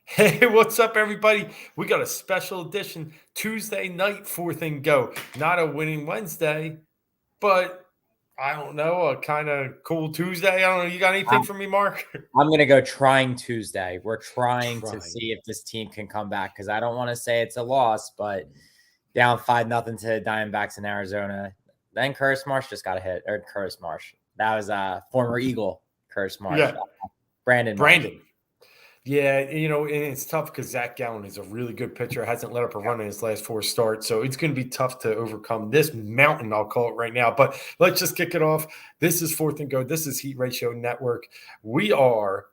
Hey, what's up, everybody? We got a special edition Tuesday night, fourth and go. Not a winning Wednesday, but I don't know, a kind of cool Tuesday. I don't know. You got anything I'm, for me, Mark? I'm going to go trying Tuesday. We're trying to Trying. see if this team can come back because I don't want to say it's a loss, but down 5-0 to the Diamondbacks in Arizona. Then Curtis Marsh just got a hit, or Curtis Marsh. That was former Eagle Curtis Marsh. Yeah, Brandon Marsh. Brandon. Yeah, and it's tough because Zach Gallen is a really good pitcher. Hasn't let up a run in his last four starts, so it's going to be tough to overcome this mountain. I'll call it right now. But let's just kick it off. This is fourth and go. This is Heat Ratio Network. We are.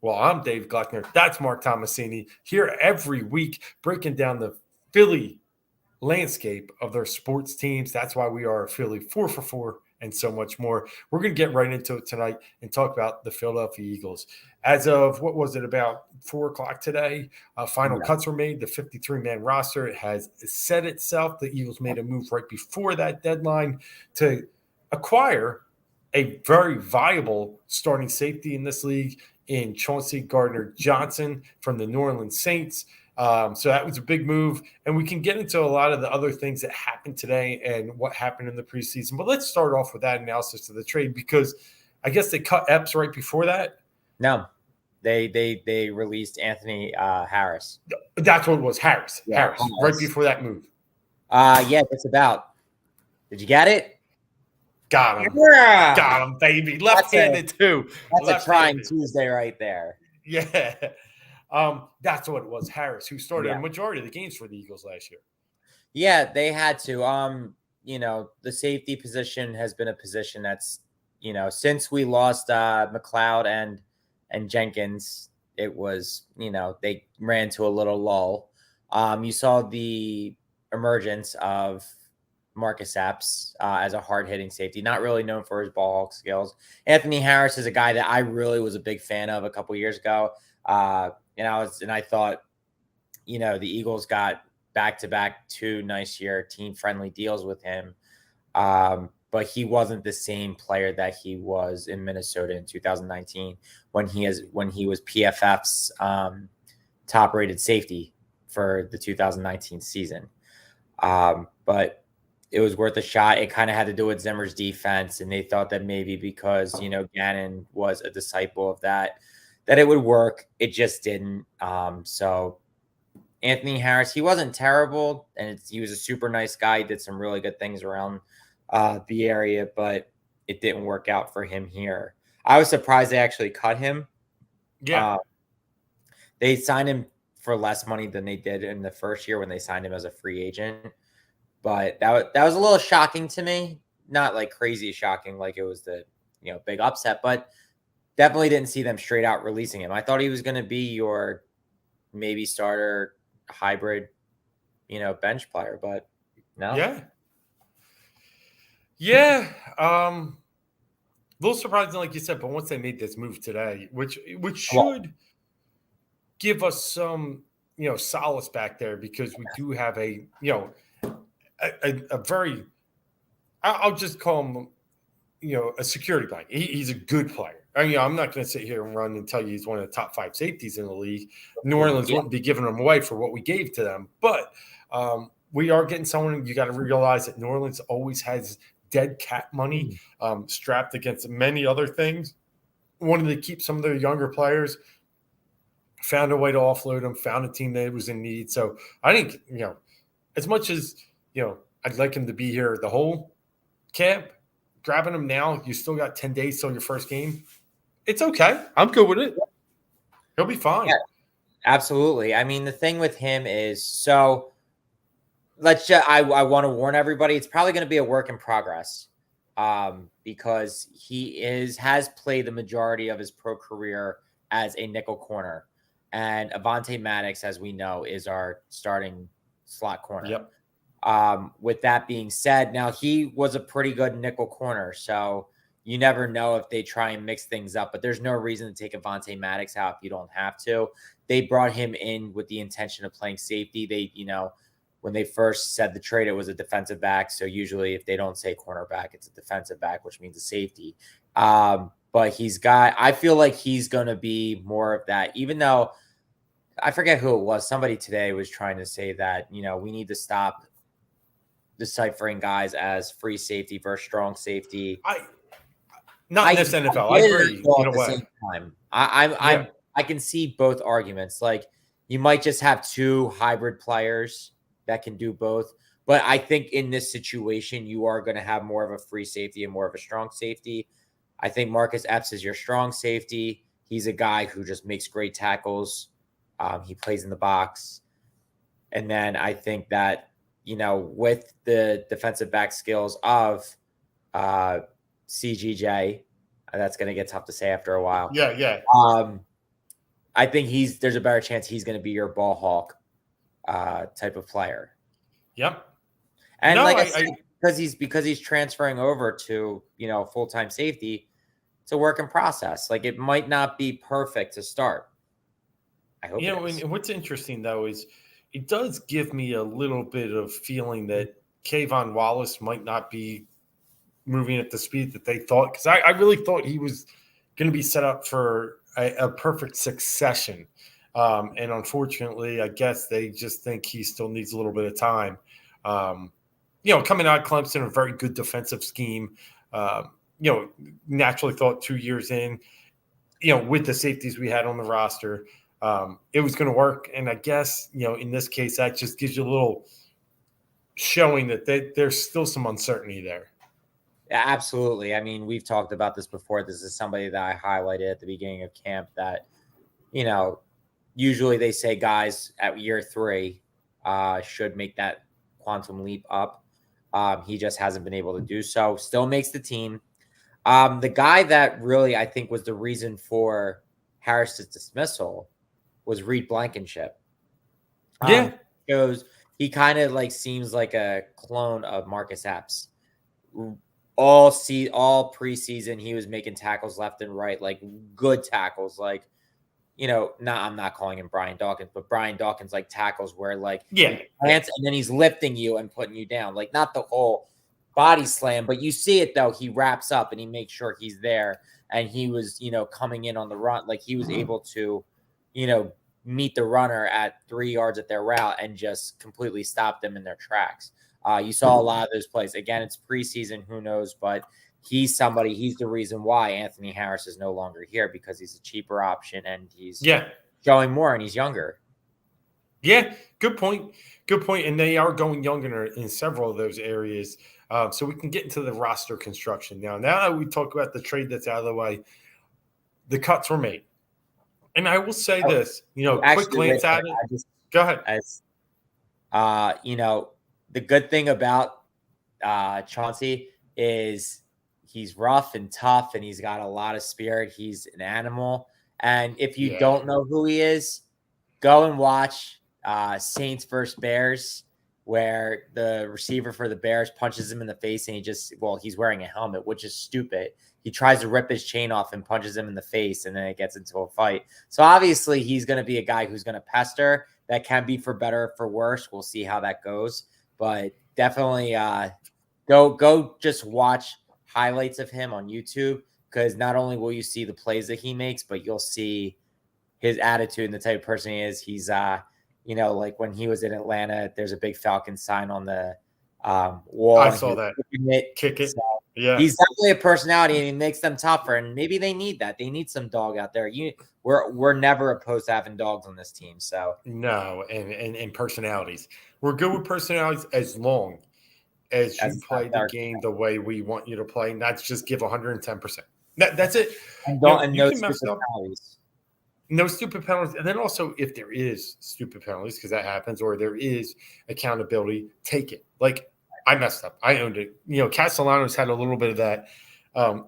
Well, I'm Dave Gluckner. That's Mark Tomasini here every week breaking down the Philly landscape of their sports teams. That's why we are Philly 4 for 4 and so much more. We're going to get right into it tonight and talk about the Philadelphia Eagles. As of, what was it, about 4 o'clock today, final cuts were made. The 53-man roster has set itself. The Eagles made a move right before that deadline to acquire a very viable starting safety in this league in Chauncey Gardner-Johnson from the New Orleans Saints. So that was a big move, and we can get into a lot of the other things that happened today and what happened in the preseason. But let's start off with that analysis of the trade because I guess they cut Epps right before that. No, they released Anthony Harris. That's what it was, Harris. Harris, right before that move. Yeah, that's about. Did you get it? Got him. Yeah. Got him, baby. Left-handed too. That's a trying Tuesday right there. Yeah. That's what it was, Harris, who started a majority of the games for the Eagles last year. Yeah, they had to. The safety position has been a position that's, since we lost McLeod and Jenkins, it was, they ran to a little lull. You saw the emergence of Marcus Epps as a hard-hitting safety, not really known for his ball hawk skills. Anthony Harris is a guy that I really was a big fan of a couple years ago. And I thought, the Eagles got back-to-back 2 nice-year team-friendly deals with him. But he wasn't the same player that he was in Minnesota in 2019 when he was PFF's top-rated safety for the 2019 season. But it was worth a shot. It kind of had to do with Zimmer's defense, and they thought that maybe because, Gannon was a disciple of that it would work. It just didn't. So Anthony Harris, he wasn't terrible, and he was a super nice guy. He did some really good things around the area, but it didn't work out for him here. I was surprised they actually cut him. Yeah. They signed him for less money than they did in the first year when they signed him as a free agent. But that was a little shocking to me. Not like crazy shocking, like it was the big upset, but definitely didn't see them straight out releasing him. I thought he was going to be your maybe starter hybrid, bench player, but no. Yeah. Yeah. A little surprising, like you said, but once they made this move today, which should give us some, solace back there because we do have a very, I'll just call him, a security blanket. He's a good player. I'm not going to sit here and run and tell you he's one of the top 5 safeties in the league. New Orleans wouldn't be giving him away for what we gave to them. But we are getting someone. You got to realize that New Orleans always has dead cat money strapped against many other things. Wanted to keep some of their younger players. Found a way to offload them. Found a team that was in need. So I think, as much as, I'd like him to be here the whole camp, grabbing him now, you still got 10 days till your first game. It's okay. I'm good with it. He'll be fine. Yeah, absolutely. I mean, the thing with him is, so I want to warn everybody, it's probably going to be a work in progress because he has played the majority of his pro career as a nickel corner. And Avonte Maddox, as we know, is our starting slot corner. Yep. With that being said, now he was a pretty good nickel corner, so you never know if they try and mix things up, but there's no reason to take Avonte Maddox out if you don't have to. They brought him in with the intention of playing safety. They, when they first said the trade, it was a defensive back. So usually if they don't say cornerback, it's a defensive back, which means a safety. But I feel like he's going to be more of that, even though I forget who it was. Somebody today was trying to say that, we need to stop deciphering guys as free safety versus strong safety. I Not I in this NFL. I get it agree all in at a the way. same time. Yeah. I can see both arguments. Like, you might just have two hybrid players that can do both. But I think in this situation, you are going to have more of a free safety and more of a strong safety. I think Marcus Epps is your strong safety. He's a guy who just makes great tackles. He plays in the box. And then I think that, with the defensive back skills of uh, CGJ, that's going to get tough to say after a while. Yeah. Yeah. I think there's a better chance he's going to be your ball hawk type of player. Yep. And No, like I said, because he's transferring over to, full-time safety, it's a work in process. Like, it might not be perfect to start. I hope it is. and what's interesting though is it does give me a little bit of feeling that Kayvon Wallace might not be moving at the speed that they thought, because I really thought he was going to be set up for a perfect succession. And unfortunately, I guess they just think he still needs a little bit of time. Coming out of Clemson, a very good defensive scheme. Naturally thought 2 years in, with the safeties we had on the roster, it was going to work. And I guess, in this case, that just gives you a little showing that there's still some uncertainty there. Yeah, absolutely. I mean, we've talked about this before. This is somebody that I highlighted at the beginning of camp that, usually they say guys at year 3 should make that quantum leap up. He just hasn't been able to do so. Still makes the team. The guy that really, I think, was the reason for Harris's dismissal was Reed Blankenship. Yeah. He kind of seems like a clone of Marcus Epps. All preseason, he was making tackles left and right, like good tackles, like, I'm not calling him Brian Dawkins, but Brian Dawkins like tackles where he plants and then he's lifting you and putting you down, like not the whole body slam, but you see it though. He wraps up and he makes sure he's there, and he was, coming in on the run, like he was able to, meet the runner at 3 yards at their route and just completely stop them in their tracks. You saw a lot of those plays. Again, it's preseason, who knows, but he's the reason why Anthony Harris is no longer here, because he's a cheaper option and he's showing more and he's younger. Yeah, good point. Good point. And they are going younger in several of those areas. So we can get into the roster construction now. Now that we talk about the trade that's out of the way, the cuts were made. And I will say this, quick glance at it. Go ahead. The good thing about Chauncey is he's rough and tough, and he's got a lot of spirit. He's an animal. And if you don't know who he is, go and watch Saints versus Bears, where the receiver for the Bears punches him in the face, and he's wearing a helmet, which is stupid. He tries to rip his chain off and punches him in the face, and then it gets into a fight. So obviously he's going to be a guy who's going to pester. That can be for better or for worse. We'll see how that goes. But definitely go just watch highlights of him on YouTube, because not only will you see the plays that he makes, but you'll see his attitude and the type of person he is. He's, like when he was in Atlanta, there's a big Falcon sign on the wall. I saw that. Kick it. So yeah. He's definitely a personality, and he makes them tougher. And maybe they need that. They need some dog out there. We're never opposed to having dogs on this team. So no, and personalities. We're good with personalities as long as you play the game the way we want you to play, not just give 110%. That's it. And you can mess up. No stupid penalties. And then also, if there is stupid penalties, because that happens, or there is accountability, take it. Like, I messed up. I owned it. Castellanos had a little bit of that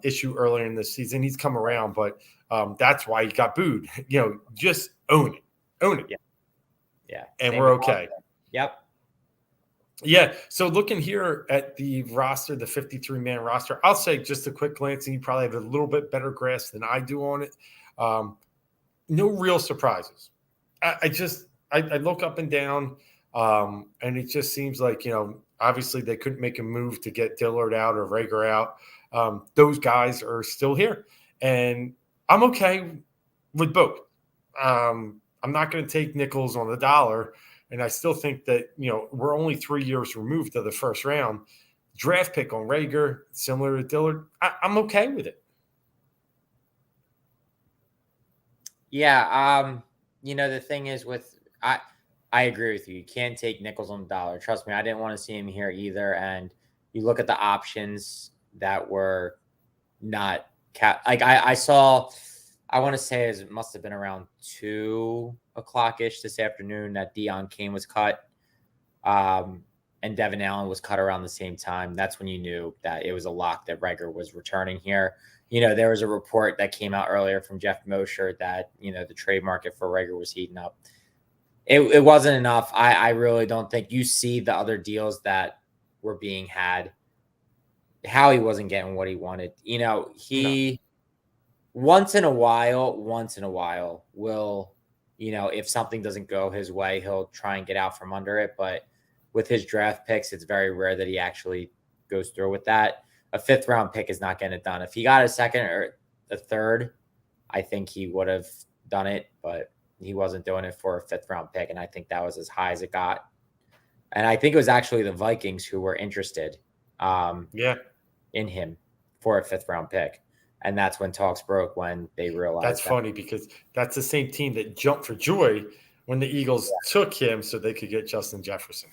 issue earlier in the season. He's come around, but that's why he got booed. Just own it. Own it. Yeah. And we're okay. Yep. Yeah. So looking here at the roster, the 53-man roster, I'll say just a quick glance, and you probably have a little bit better grasp than I do on it. No real surprises. I look up and down, and it just seems like, obviously they couldn't make a move to get Dillard out or Rager out. Those guys are still here, and I'm okay with both. I'm not going to take nickels on the dollar. And I still think that, we're only 3 years removed to the first round. Draft pick on Rager, similar to Dillard, I'm okay with it. Yeah. The thing is I agree with you. You can't take nickels on the dollar. Trust me, I didn't want to see him here either. And you look at the options that were not like I saw, I want to say it must have been around 2:00 ish this afternoon that Dion Kane was cut. And Devin Allen was cut around the same time. That's when you knew that it was a lock that Reagor was returning here. There was a report that came out earlier from Jeff Mosher that, the trade market for Reagor was heating up. It wasn't enough. I really don't think you see the other deals that were being had. Howie wasn't getting what he wanted. He once in a while will, if something doesn't go his way, he'll try and get out from under it. But with his draft picks, it's very rare that he actually goes through with that. A 5th round pick is not getting it done. If he got a 2nd or a 3rd, I think he would have done it, but he wasn't doing it for a 5th round pick. And I think that was as high as it got. And I think it was actually the Vikings who were interested in him for a 5th round pick. And that's when talks broke, when they realized that's funny because that's the same team that jumped for joy when the Eagles took him so they could get Justin Jefferson.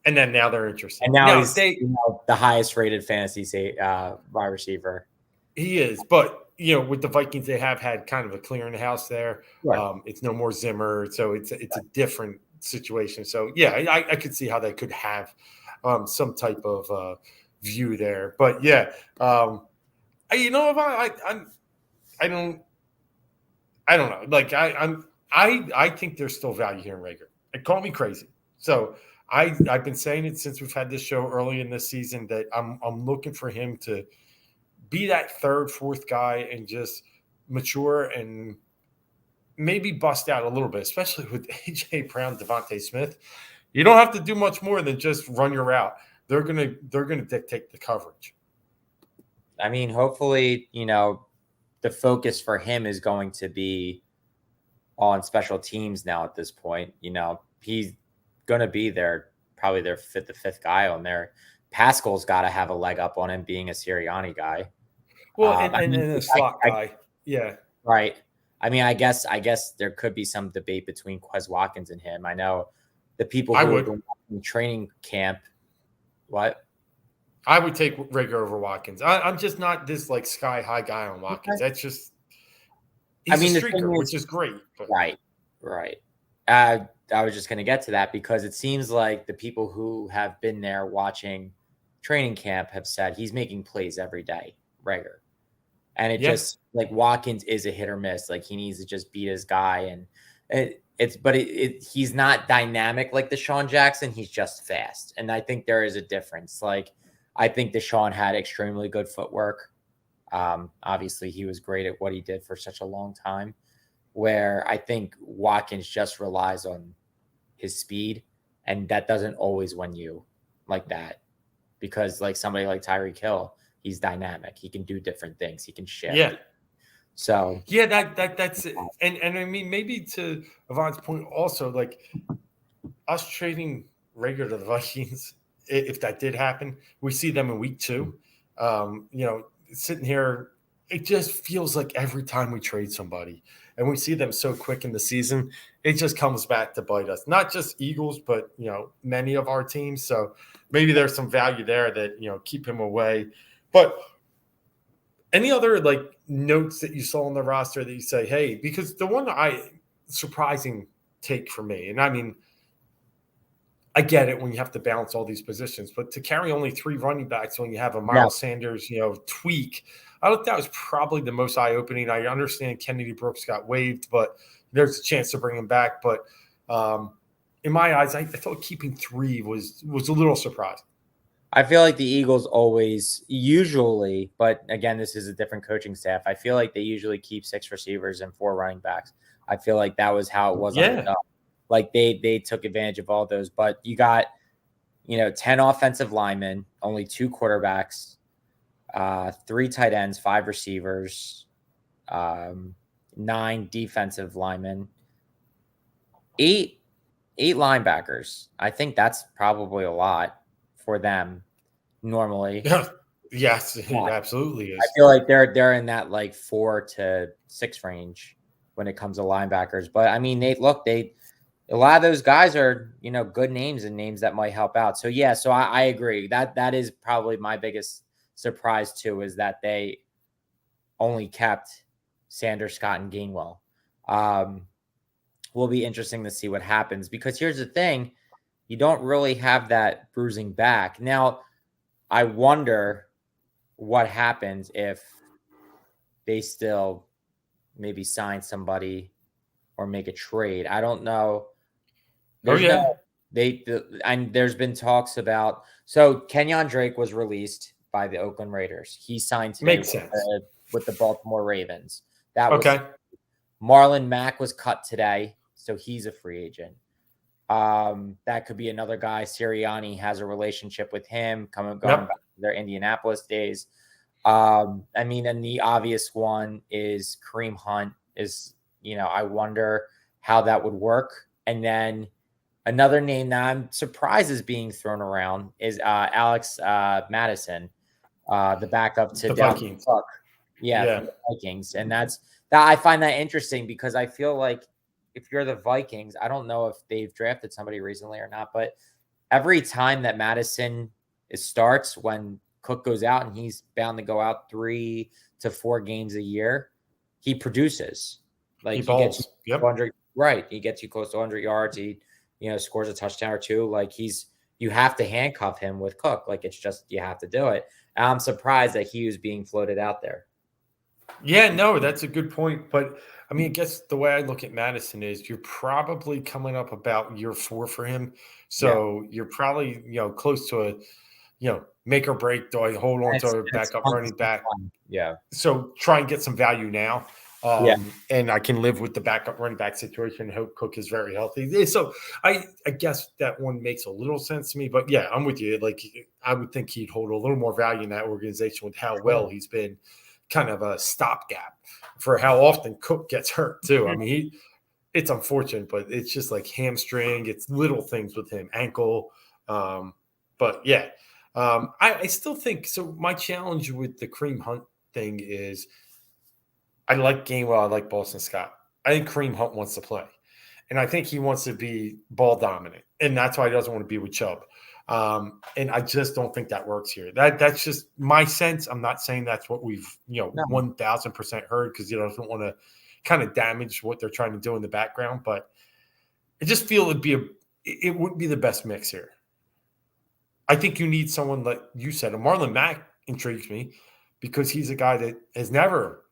And then now they're interested. And now he's the highest rated fantasy wide receiver. He is, but with the Vikings, they have had kind of a clear in the house there. Right. It's no more Zimmer, so it's a different situation. So yeah, I could see how they could have some type of view there. But yeah, I don't know. Like I think there's still value here in Rager. And call me crazy. So I've been saying it since we've had this show early in this season that I'm looking for him to be that 3rd, 4th guy and just mature and maybe bust out a little bit, especially with A.J. Brown, Devontae Smith. You don't have to do much more than just run your route. They're gonna dictate the coverage. I mean, hopefully, the focus for him is going to be on special teams now at this point. He's going to be probably their 5th guy on there. Pascal's got to have a leg up on him being a Sirianni guy. Well, and a slot guy. Yeah. Right. I mean, I guess there could be some debate between Quez Watkins and him. I know the people who are in training camp. What? I would take Rager over Watkins. I'm just not this like sky high guy on Watkins. That's just he's a streaker, which is great. But. Right. I was just going to get to that because it seems like the people who have been there watching training camp have said he's making plays every day, Rager. And it just like Watkins is a hit or miss. Like he needs to just beat his guy. And he's not dynamic like Deshaun Jackson. He's just fast. And I think there is a difference. Like I think Deshaun had extremely good footwork. Obviously he was great at what he did for such a long time. Where I think Watkins just relies on his speed, and that doesn't always win you like that. Because like somebody like Tyreek Hill, he's dynamic. He can do different things. He can shift. Yeah. So yeah, that's it. And I mean, maybe to Yvonne's point, also like us trading Rager to the Vikings, if that did happen, we see them in week 2. Sitting here, it just feels like every time we trade somebody and we see them so quick in the season, it just comes back to bite us. Not just Eagles, but, many of our teams. So maybe there's some value there that, keep him away. But any other like notes that you saw on the roster that you say, hey, because the one surprising take for me, and I mean, I get it when you have to balance all these positions, but to carry only 3 running backs when you have a Miles Sanders, tweak, I thought that was probably the most eye-opening. I understand Kennedy Brooks got waived, but there's a chance to bring him back. But in my eyes, I thought keeping 3 was a little surprising. I feel like the Eagles usually, but again, this is a different coaching staff. I feel like they usually keep 6 receivers and 4 running backs. I feel like that was how it was. Like they took advantage of all those, but you got, 10 offensive linemen, only 2 quarterbacks, 3 tight ends, 5 receivers. 9 defensive linemen, 8 linebackers. I think that's probably a lot for them normally. Yes, it absolutely I is. feel like they're in that like 4 to 6 range when it comes to linebackers. But I mean, they a lot of those guys are, good names and names that might help out. So yeah, so I agree. That is probably my biggest surprise too, is that they only kept Sanders, Scott, and Gainwell. Will be interesting to see what happens, because here's the thing, you don't really have that bruising back. Now, I wonder what happens if they still maybe sign somebody or make a trade. I don't know. Oh There's no yeah, and there's been talks about, so Kenyon Drake was released by the Oakland Raiders. He signed today makes sense. with the Baltimore Ravens. That was Okay, Marlon Mack was cut today, so he's a free agent. That could be another guy. Sirianni has a relationship with him, going yep. back to their Indianapolis days. I mean, and the obvious one is Kareem Hunt. I wonder how that would work. And then another name that I'm surprised is being thrown around is Alex Madison, the backup to The Dalvin Vikings. Cook. Yeah, Yeah. from the Vikings. And that I find that interesting, because I feel like if you're the Vikings, I don't know if they've drafted somebody recently or not, but every time that Madison starts, when Cook goes out, and he's bound to go out 3 to 4 games a year, he produces. He Like, he gets balls. Yep. 100, right? He gets you close to 100 yards. He, scores a touchdown or two. Like, you have to handcuff him with Cook. Like, it's just, you have to do it. And I'm surprised that he was being floated out there. Yeah, no, that's a good point. But I mean, I guess the way I look at Madison is you're probably coming up about year 4 for him. Yeah. So you're probably, close to a, make or break. Do I hold on to a It's backup fun. running back? Yeah. So try and get some value now. Yeah. And I can live with the backup running back situation. Hope Cook is very healthy. So I guess that one makes a little sense to me. But yeah, I'm with you. Like, I would think he'd hold a little more value in that organization with how well he's been kind of a stopgap for how often Cook gets hurt too. I mean, it's unfortunate, but it's just like hamstring. It's little things with him, ankle. But yeah, I still think so. My challenge with the Kareem Hunt thing is I like Gainwell. I like Boston Scott. I think Kareem Hunt wants to play. And I think he wants to be ball dominant. And that's why he doesn't want to be with Chubb. And I just don't think that works here. That's just my sense. I'm not saying that's what we've, No. 1000% heard, because he doesn't want to kind of damage what they're trying to do in the background. But I just feel it wouldn't be the best mix here. I think you need someone like you said. Marlon Mack intrigues me because he's a guy that has never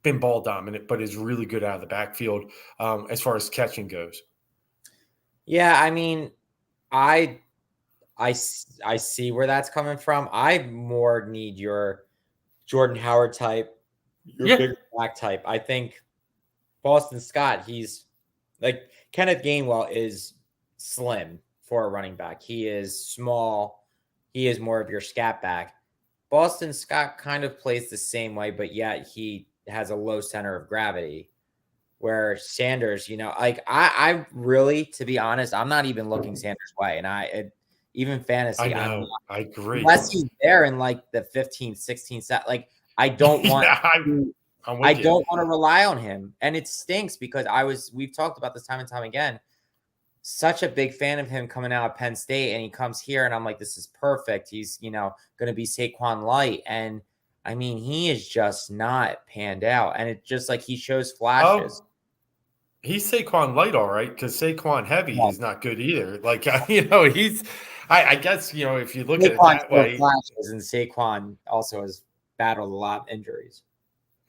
been ball dominant, but is really good out of the backfield as far as catching goes. Yeah, I mean, I see where that's coming from. I more need your Jordan Howard type, your big back type. I think Boston Scott, he's like, Kenneth Gainwell is slim for a running back. He is small. He is more of your scat back. Boston Scott kind of plays the same way, but yet he has a low center of gravity. Where Sanders, like, I really, to be honest, I'm not even looking Sanders' way. And even fantasy, I I'm know. not, I agree. unless he's there in like the 15th, 16th set. Like, I don't want I'm don't want to rely on him. And it stinks, because we've talked about this time and time again. Such a big fan of him coming out of Penn State, and he comes here, and I'm like, this is perfect. He's, going to be Saquon light. And I mean, he is just not panned out. And it's just like he shows flashes. He's Saquon light, all right, because Saquon heavy is not good either. Like, I guess, if you look at it that way. Flashes, and Saquon also has battled a lot of injuries.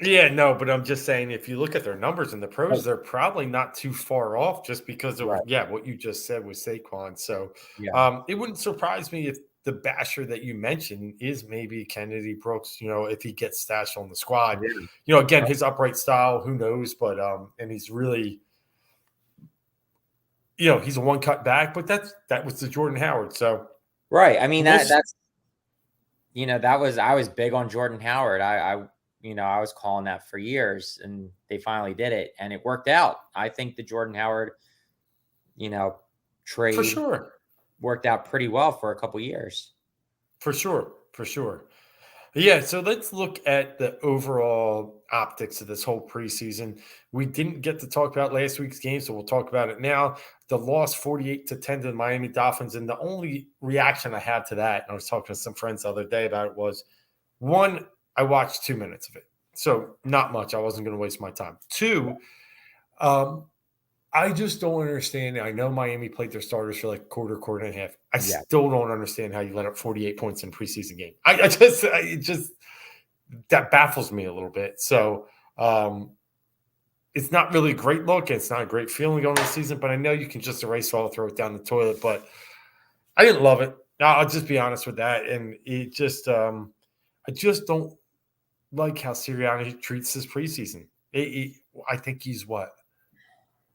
Yeah, no, but I'm just saying, if you look at their numbers in the pros, they're probably not too far off, just because of what you just said with Saquon. So it wouldn't surprise me if the basher that you mentioned is maybe Kennedy Brooks, if he gets stashed on the squad. Again, his upright style, who knows, but and he's really, he's a one cut back, but that was the Jordan Howard. So I mean, I was big on Jordan Howard. I was calling that for years, and they finally did it, and it worked out. I think the Jordan Howard, you know, For trade sure. worked out pretty well for a couple years. For sure. For sure. Yeah, so let's look at the overall optics of this whole preseason. We didn't get to talk about last week's game, so we'll talk about it now. The loss 48-10 to the Miami Dolphins. And the only reaction I had to that, and I was talking to some friends the other day about it, was one, I watched 2 minutes of it. So not much. I wasn't going to waste my time. Two, um, I just don't understand. I know Miami played their starters for like quarter and a half. I Yeah. still don't understand how you let up 48 points in a preseason game. It just that baffles me a little bit. So it's not really a great look. It's not a great feeling going into the season, but I know you can just erase all, throw it down the toilet. But I didn't love it. I'll just be honest with that. And it just, I just don't like how Sirianni treats his preseason. I think he's what,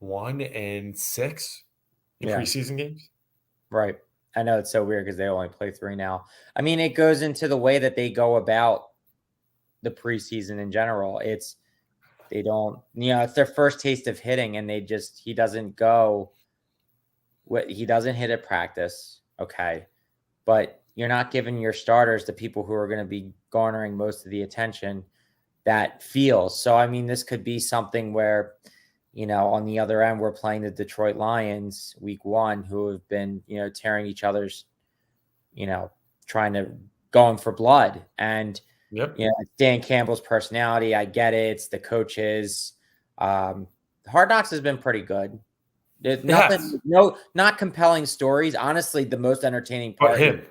1-6 in Yeah. preseason games. Right. I know it's so weird because they only play 3 now. I mean, it goes into the way that they go about the preseason in general. They don't, it's their first taste of hitting, and he doesn't go what he doesn't hit at practice. Okay. But you're not giving your starters, the people who are going to be garnering most of the attention, that feel. So, I mean, this could be something where, on the other end, we're playing the Detroit Lions week 1, who have been, tearing each other's, trying to going for blood. And, Yep. it's Dan Campbell's personality. I get it. It's the coaches. Hard Knocks has been pretty good. There's Yes. nothing, not compelling stories. Honestly, the most entertaining But part him.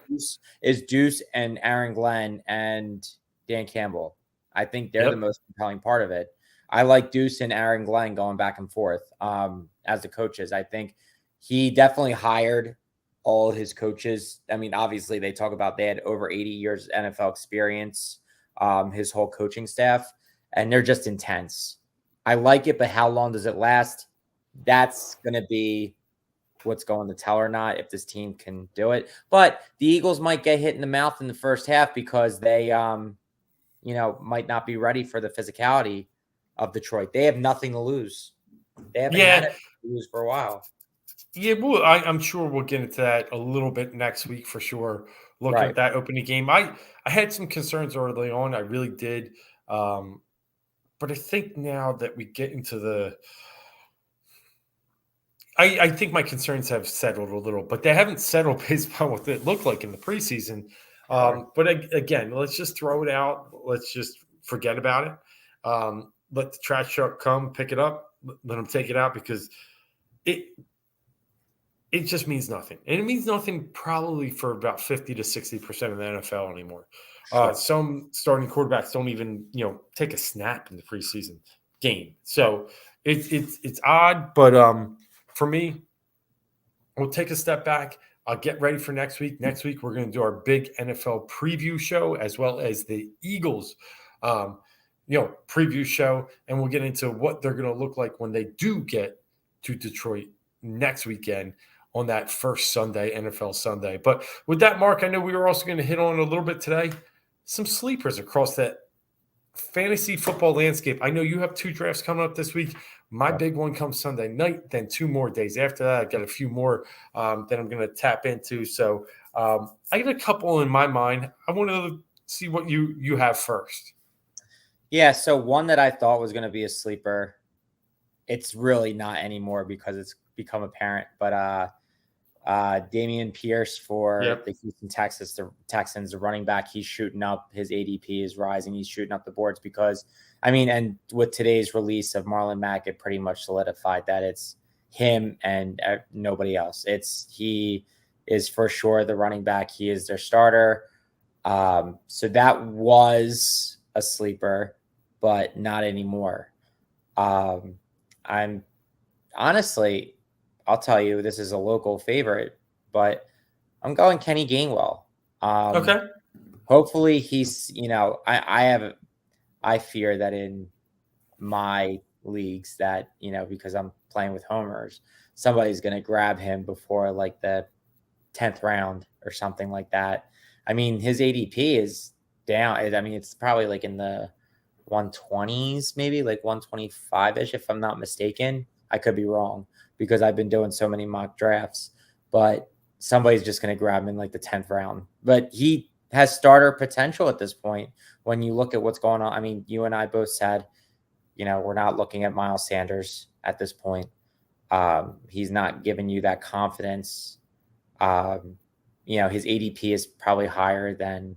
is Deuce and Aaron Glenn and Dan Campbell. I think they're the Yep. most compelling part of it. I like Deuce and Aaron Glenn going back and forth as the coaches. I think he definitely hired all his coaches. I mean, obviously, they talk about they had over 80 years NFL experience, his whole coaching staff, and they're just intense. I like it, but how long does it last? That's going to be what's going to tell or not if this team can do it. But the Eagles might get hit in the mouth in the first half because they, might not be ready for the physicality of Detroit. They have nothing to lose. They haven't had Yeah. it to lose for a while. Yeah, I'm sure we'll get into that a little bit next week for sure. Looking Right. at that opening game, I had some concerns early on. I really did, but I think now that we get into I think my concerns have settled a little, but they haven't settled based on what it looked like in the preseason. Sure. But again, let's just throw it out. Let's just forget about it. Let the trash truck come, pick it up, let them take it out because it it just means nothing. And it means nothing probably for about 50 to 60% of the NFL anymore. Sure. Some starting quarterbacks don't even, take a snap in the preseason game. So it's odd, but for me, we'll take a step back. I'll get ready for next week. Next week, we're going to do our big NFL preview show as well as the Eagles, preview show, and we'll get into what they're going to look like when they do get to Detroit next weekend on that first Sunday, NFL Sunday. But with that, Mark, I know we were also going to hit on a little bit today some sleepers across that fantasy football landscape. I know you have 2 drafts coming up this week. My big one comes Sunday night, then 2 more days after that. I've got a few more that I'm going to tap into. So I got a couple in my mind. I want to see what you have first. Yeah. So one that I thought was going to be a sleeper, it's really not anymore because it's become apparent. But Damian Pierce for Yep. the Houston Texans, the running back, he's shooting up. His ADP is rising. He's shooting up the boards because, and with today's release of Marlon Mack, it pretty much solidified that it's him and nobody else. He is for sure the running back. He is their starter. So that was a sleeper, but not anymore. I'm honestly, I'll tell you, this is a local favorite, but I'm going Kenny Gainwell. Okay. Hopefully he's, I fear that in my leagues that, because I'm playing with homers, somebody's going to grab him before like the 10th round or something like that. I mean, his ADP is down. I mean, it's probably like in the 120s, maybe like 125-ish, if I'm not mistaken. I could be wrong because I've been doing so many mock drafts, but somebody's just going to grab him in like the 10th round. But he has starter potential at this point when you look at what's going on. I mean, you and I both said, we're not looking at Miles Sanders at this point. He's not giving you that confidence. His ADP is probably higher than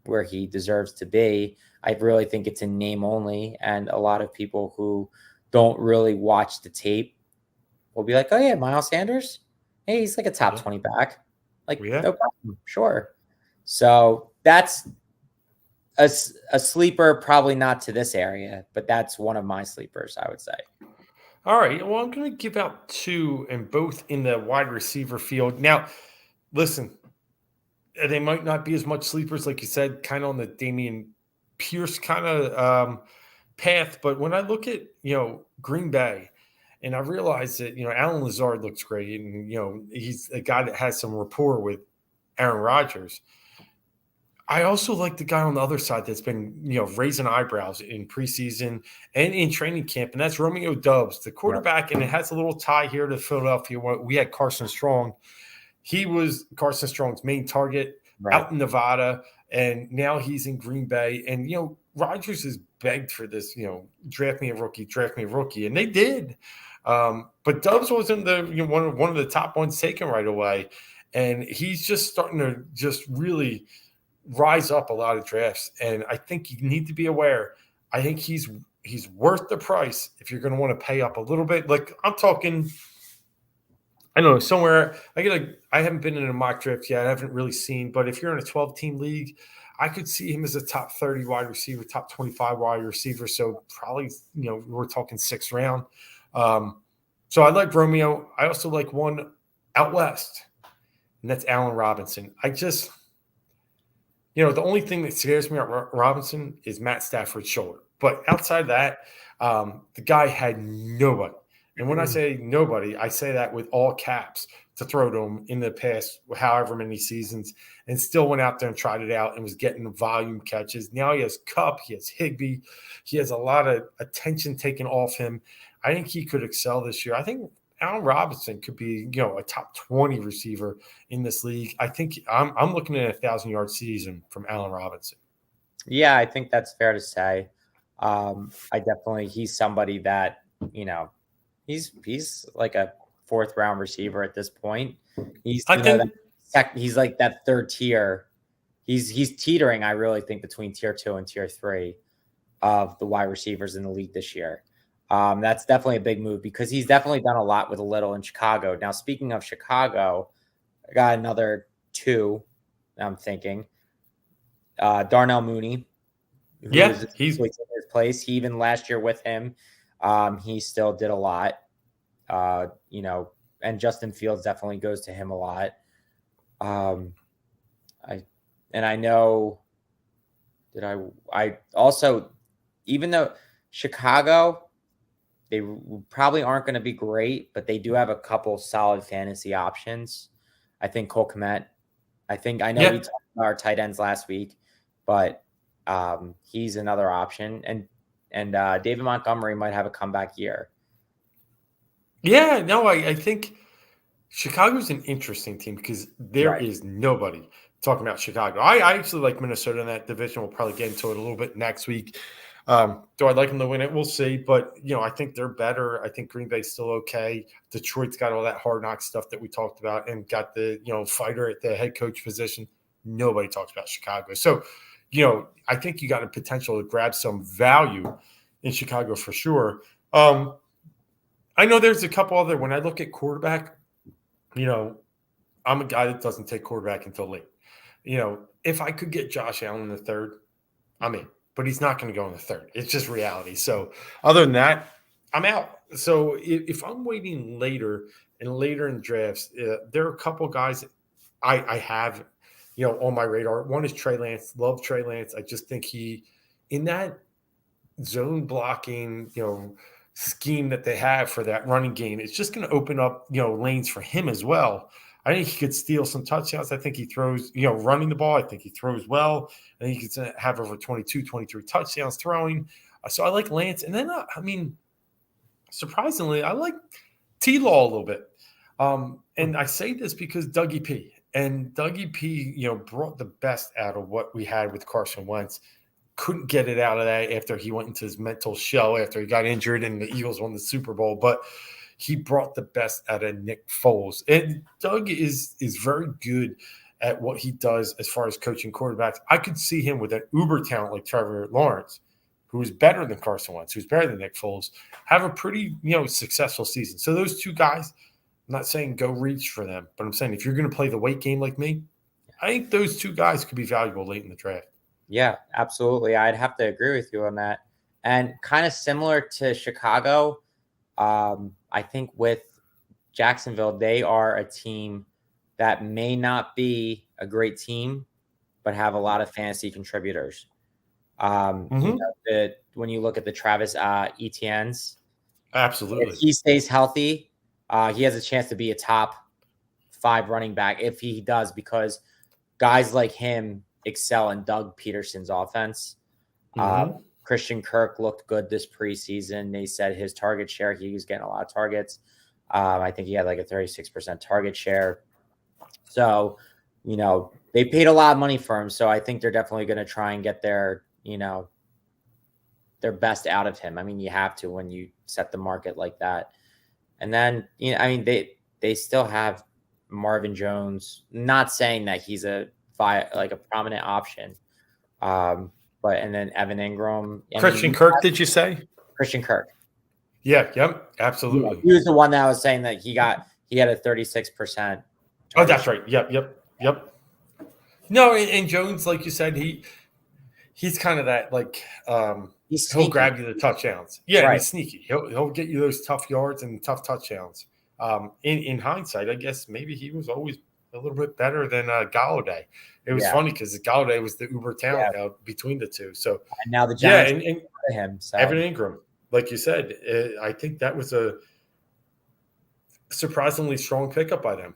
where he deserves to be. I really think it's in name only. And a lot of people who don't really watch the tape will be like, oh, yeah, Miles Sanders. Hey, he's like a top 20 back. Like, no problem. Sure. So that's a sleeper, probably not to this area, but that's one of my sleepers, I would say. All right. Well, I'm going to give out two, and both in the wide receiver field. Now, listen, they might not be as much sleepers, like you said, kind of on the Damian Pierce kind of path. But when I look at, Green Bay, and I realize that, Alan Lazard looks great, and, he's a guy that has some rapport with Aaron Rodgers. I also like the guy on the other side that's been, raising eyebrows in preseason and in training camp, and that's Romeo Doubs, the quarterback, and it has a little tie here to Philadelphia. We had Carson Strong. He was Carson Strong's main target out in Nevada, and now he's in Green Bay. And, Rodgers has begged for this, draft me a rookie, and they did. But Doubs wasn't the one of the top ones taken right away, and he's just starting to just really rise up a lot of drafts. And I think you need to be aware. I think he's worth the price if you're going to want to pay up a little bit. Like, I'm talking, I don't know, somewhere I haven't been in a mock draft yet. I haven't really seen, but if you're in a 12-team league, I could see him as a top 30 wide receiver, top 25 wide receiver. So probably, we're talking 6th round. So I like Romeo. I also like one out west, and that's Allen Robinson. The only thing that scares me about Robinson is Matt Stafford's shoulder. But outside of that, the guy had nobody. And when I say nobody, I say that with all caps, to throw to him in the past however many seasons, and still went out there and tried it out and was getting volume catches. Now he has Kupp, he has Higbee. He has a lot of attention taken off him. I think he could excel this year. I think Allen Robinson could be, a top 20 receiver in this league. I think I'm looking at a 1,000-yard season from Allen Robinson. Yeah, I think that's fair to say. He's somebody that, he's like a 4th round receiver at this point. He's like that 3rd tier. He's teetering, I really think, between tier 2 and tier 3 of the wide receivers in the league this year. That's definitely a big move because he's definitely done a lot with a little in Chicago. Now, speaking of Chicago, I got another 2. I'm thinking Darnell Mooney. He's in his place. He even last year with him, he still did a lot. And Justin Fields definitely goes to him a lot. I know that I also, even though Chicago, they probably aren't going to be great, but they do have a couple solid fantasy options. I think Cole Kmet. We talked about our tight ends last week, but he's another option. And David Montgomery might have a comeback year. Yeah, no, I think Chicago's an interesting team because there is nobody talking about Chicago. I actually like Minnesota in that division. We'll probably get into it a little bit next week. Do I like them to win it? We'll see. But, I think they're better. I think Green Bay's still okay. Detroit's got all that hard knock stuff that we talked about and got the, fighter at the head coach position. Nobody talks about Chicago. So, I think you got a potential to grab some value in Chicago for sure. I know there's a couple other, when I look at quarterback, I'm a guy that doesn't take quarterback until late. If I could get Josh Allen in the 3rd, I'm in. But he's not going to go in the 3rd. It's just reality. So other than that, I'm out. So if I'm waiting later in drafts, there are a couple guys I have, on my radar. One is Trey Lance. Love Trey Lance. I just think he, in that zone blocking, scheme that they have for that running game, it's just going to open up, lanes for him as well. I think he could steal some touchdowns. I think he throws, running the ball. I think he throws well. I think he could have over 22, 23 touchdowns throwing. So I like Lance. And then, surprisingly, I like T-Law a little bit. And I say this because Dougie P. And Dougie P, brought the best out of what we had with Carson Wentz. Couldn't get it out of that after he went into his mental shell after he got injured and the Eagles won the Super Bowl. But he brought the best out of Nick Foles. And Doug is very good at what he does as far as coaching quarterbacks. I could see him with an uber talent like Trevor Lawrence, who is better than Carson Wentz, who's better than Nick Foles, have a pretty, successful season. So those two guys, I'm not saying go reach for them, but I'm saying if you're going to play the weight game like me, I think those two guys could be valuable late in the draft. Yeah, absolutely. I'd have to agree with you on that. And kind of similar to Chicago, I think with Jacksonville, they are a team that may not be a great team, but have a lot of fantasy contributors. When you look at the Travis Etienne's, Absolutely. if he stays healthy, he has a chance to be a top 5 running back if he does, because guys like him excel in Doug Peterson's offense. Christian Kirk looked good this preseason. They said his target share, he was getting a lot of targets. I think he had like a 36% target share. So, they paid a lot of money for him. So I think they're definitely going to try and get their best out of him. I mean, you have to when you set the market like that. And then, they still have Marvin Jones, not saying that he's a prominent option. But and then Evan Ingram. Christian Kirk, did you say? Christian Kirk. Yeah, yep, absolutely. Yeah, he was the one that was saying that he had a 36%. Oh, that's right. Yep. No, and Jones, like you said, he's kind of that, like, he'll grab you the touchdowns. Yeah, right. He's sneaky. He'll get you those tough yards and tough touchdowns. In hindsight, I guess maybe he was always a little bit better than Galladay. It was funny because Galladay was the uber talent between the two. So and now the Giants and him. So. Evan Ingram, like you said, I think that was a surprisingly strong pickup by them.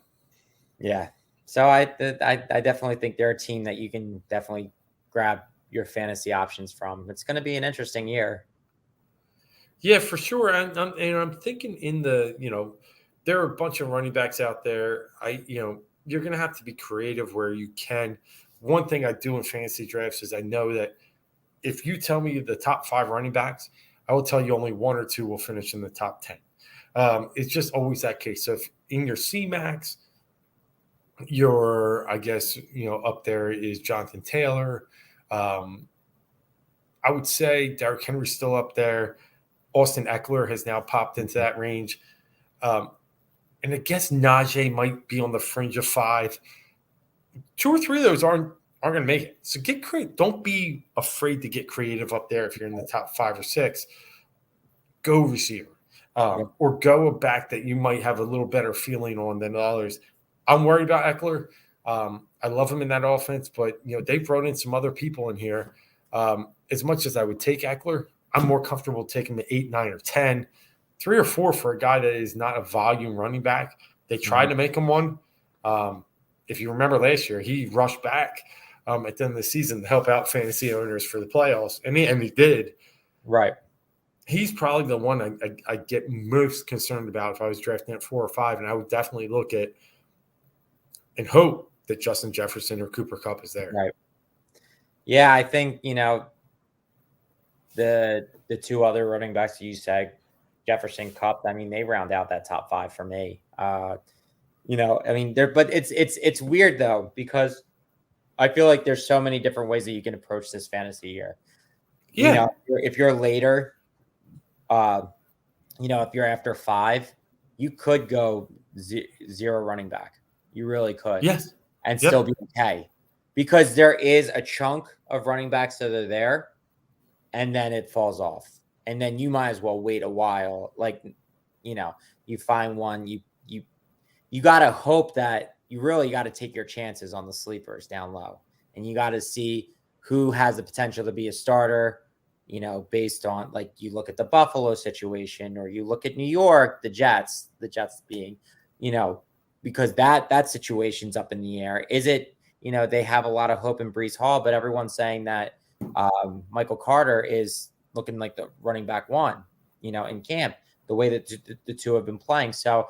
Yeah. So I definitely think they're a team that you can definitely grab your fantasy options from. It's going to be an interesting year. Yeah, for sure. And I'm thinking there are a bunch of running backs out there. You're going to have to be creative where you can. One thing I do in fantasy drafts is I know that if you tell me the top 5 running backs, I will tell you only 1 or 2 will finish in the top 10. It's just always that case. So if in your C-Max, I guess, up there is Jonathan Taylor. I would say Derrick Henry's still up there. Austin Eckler has now popped into that range. And I guess Najee might be on the fringe of 5. 2 or 3 of those aren't going to make it. So get creative. Don't be afraid to get creative up there if you're in the top 5 or 6. Go receiver. Or go a back that you might have a little better feeling on than others. I'm worried about Eckler. I love him in that offense, but they've brought in some other people in here. As much as I would take Eckler, I'm more comfortable taking the 8, 9, or 10. 3 or 4 for a guy that is not a volume running back. They tried to make him one. If you remember last year, he rushed back at the end of the season to help out fantasy owners for the playoffs, and he did. Right. He's probably the one I get most concerned about if I was drafting at 4 or 5, and I would definitely look at and hope that Justin Jefferson or Cooper Kupp is there. Right. Yeah, I think, the 2 other running backs you said, Jefferson, Kupp, they round out that top 5 for me. But it's weird though, because I feel like there's so many different ways that you can approach this fantasy year. Yeah. If you're later, if you're after 5, you could go 0 running back. You really could. Yes. And still be okay. Because there is a chunk of running backs that are there, and then it falls off. And then you might as well wait a while. Like, you find one, you got to hope that you really got to take your chances on the sleepers down low. And you got to see who has the potential to be a starter, based on, like, you look at the Buffalo situation, or you look at New York, the Jets being, because that situation's up in the air. Is it, they have a lot of hope in Breece Hall, but everyone's saying that Michael Carter is looking like the running back one, in camp, the way that the two have been playing. So,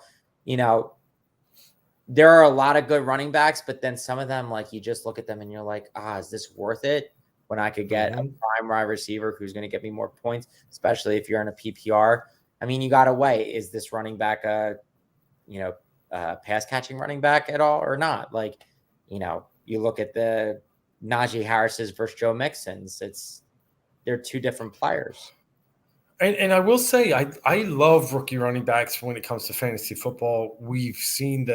there are a lot of good running backs, but then some of them, like, you just look at them and you're like, is this worth it when I could get a prime wide receiver who's going to get me more points, especially if you're in a PPR? I mean, you got to weigh, is this running back pass catching running back at all or not? Like, you look at the Najee Harris's versus Joe Mixon's, they're two different players. And I will say, I love rookie running backs when it comes to fantasy football. We've seen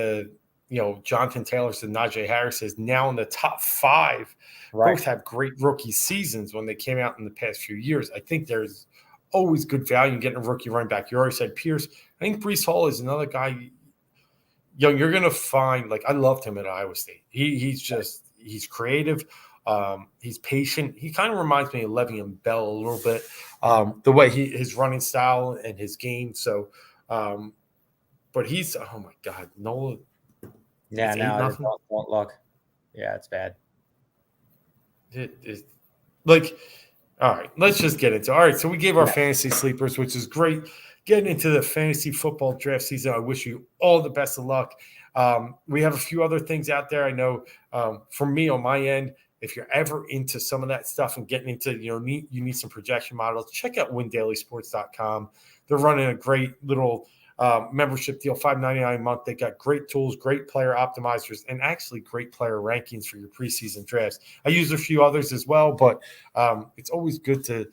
Jonathan Taylor's and Najee Harris's now in the top 5. Right. Both have great rookie seasons when they came out in the past few years. I think there's always good value in getting a rookie running back. You already said Pierce. I think Breece Hall is another guy. You're going to find, like, I loved him at Iowa State. He's creative. He's patient. He kind of reminds me of Le'Veon Bell a little bit. The way his running style and his game. So, but he's, oh my God, Nola. Yeah, no, don't look. Yeah, it's bad. It is like, all right, let's just get into it. All right, so we gave our fantasy sleepers, which is great. Getting into the fantasy football draft season, I wish you all the best of luck. We have a few other things out there. I know for me on my end, if you're ever into some of that stuff and getting into, you need some projection models, check out windailysports.com. They're running a great little membership deal, $5.99 a month. They got great tools, great player optimizers, and actually great player rankings for your preseason drafts. I use a few others as well, but it's always good to,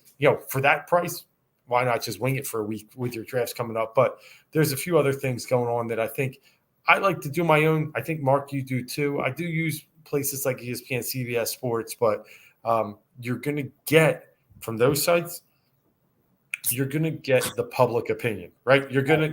for that price, why not just wing it for a week with your drafts coming up? But there's a few other things going on that I think I like to do my own. I think, Mark, you do too. I do use places like ESPN, CBS Sports, but you're going to get from those sites, you're going to get the public opinion, right?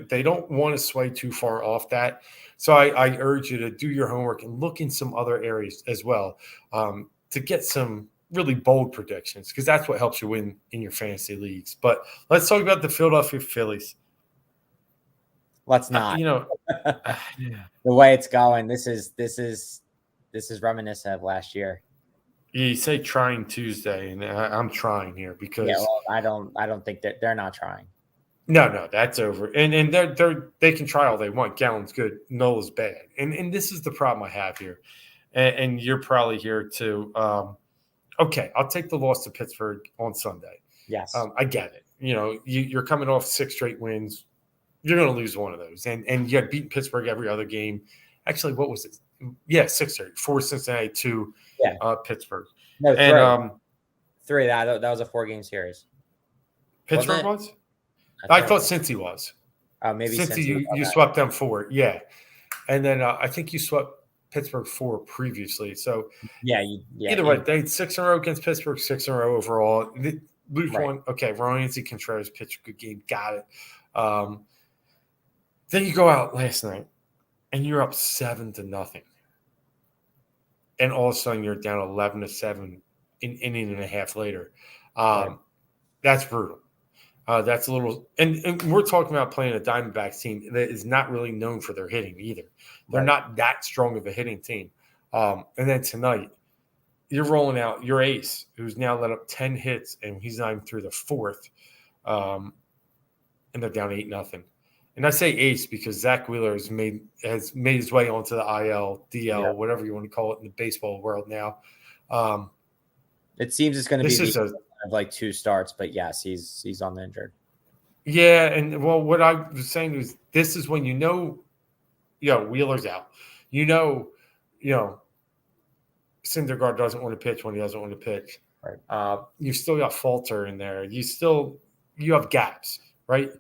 They don't want to sway too far off that. So I urge you to do your homework and look in some other areas as well to get some really bold predictions, because that's what helps you win in your fantasy leagues. But let's talk about the Philadelphia Phillies. Let's not. The way it's going, this is reminiscent of last year. You say trying Tuesday, and I'm trying here because I don't think that they're not trying. No, that's over. And they can try all they want. Gallen's good, Nola's bad, and this is the problem I have here. And you're probably here too. Okay, I'll take the loss to Pittsburgh on Sunday. Yes, I get it. You're coming off 6 straight wins. You're going to lose one of those, and you had beaten Pittsburgh every other game. Actually, what was it? Yeah, 6 straight, 4 Cincinnati, 2 Pittsburgh. No, 3. And 3. That was a 4-game series. Pittsburgh was? I thought Cincy was. Maybe Cincy you swept them 4. Yeah, and then I think you swept Pittsburgh 4 previously. So either way, they had 6 in a row against Pittsburgh, 6 in a row overall. Lose one. Okay, Ryan Contreras pitched a good game. Got it. Then you go out last night, and you're up 7-0. And all of a sudden, you're down 11-7 an inning and a half later. That's brutal. That's a little – and we're talking about playing a Diamondbacks team that is not really known for their hitting either. They're not that strong of a hitting team. And then tonight, you're rolling out your ace, who's now let up 10 hits, and he's not even through the 4th. And they're down 8-0. And I say ace because Zach Wheeler has made his way onto the IL, DL, whatever you want to call it in the baseball world now. It seems it's going to be like 2 starts, but yes, he's on the injured. Yeah, and what I was saying is this is when Wheeler's out. Syndergaard doesn't want to pitch when he doesn't want to pitch. Right. You still got Falter in there. You have gaps, right?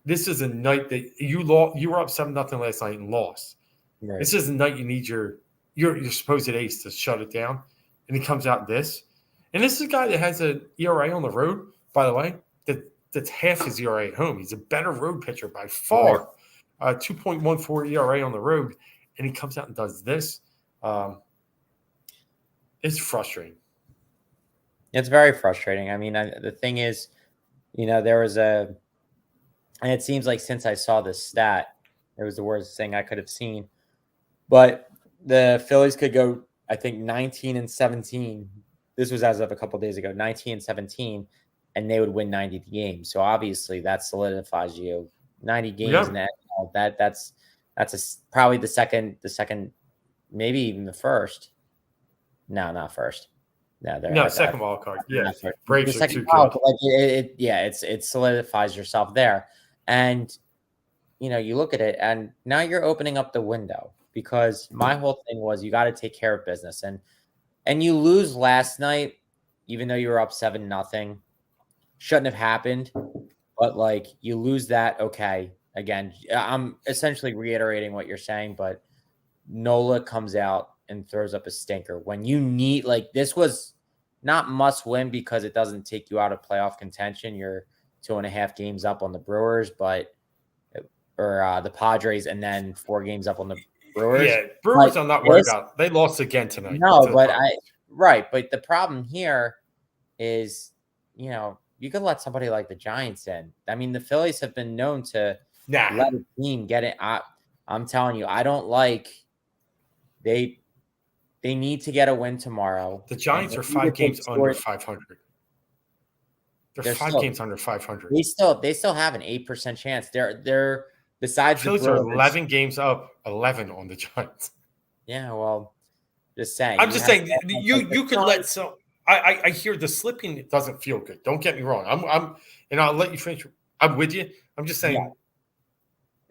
This is a night that you were up 7-0 last night and lost. Right. This is a night you need your supposed ace to shut it down, and he comes out this. And this is a guy that has an ERA on the road, by the way, that's half his ERA at home. He's a better road pitcher by far. 2.14 ERA on the road, and he comes out and does this. It's frustrating. It's very frustrating. I mean, the thing is, there was and it seems like since I saw this stat, it was the worst thing I could have seen. But the Phillies could go, I think, 19-17. This was as of a couple days ago, 19-17, and they would win 90 games. So obviously that solidifies you 90 games in Yeah. the NFL. That's probably the second, maybe even the first. No, not first. No, they're No, I second wild card. Yeah. not first. The Braves are second too wild, good. like yeah, it solidifies yourself there. And you look at it and now you're opening up the window because my whole thing was you got to take care of business and you lose last night, even though you were up 7-0. Shouldn't have happened, but like you lose that. Okay. Again, I'm essentially reiterating what you're saying, but Nola comes out and throws up a stinker when you need, like, this was not must win because it doesn't take you out of playoff contention. You're 2.5 games up on the Brewers, or the Padres, and then 4 games up on the Brewers. Yeah. Brewers, But I'm not worried this, about. They lost again tonight no, to the but Pirates. right. But the problem here is, you could let somebody like the Giants in. I mean, the Phillies have been known to Nah. let a team get it. I'm telling you, I don't like they they need to get a win tomorrow. The And Giants they are need to 5 games take under short. 500. They're They're 5 games still under 500. they still have an 8% chance. They're besides the Phillies are Brewers. 11 games up, 11 on the Giants. Yeah, well, just saying I'm you just have saying like the you could let Suns. some. I hear the slipping. It doesn't feel good. Don't get me wrong. And I'll let you finish. I'm with you. I'm just Yeah, saying,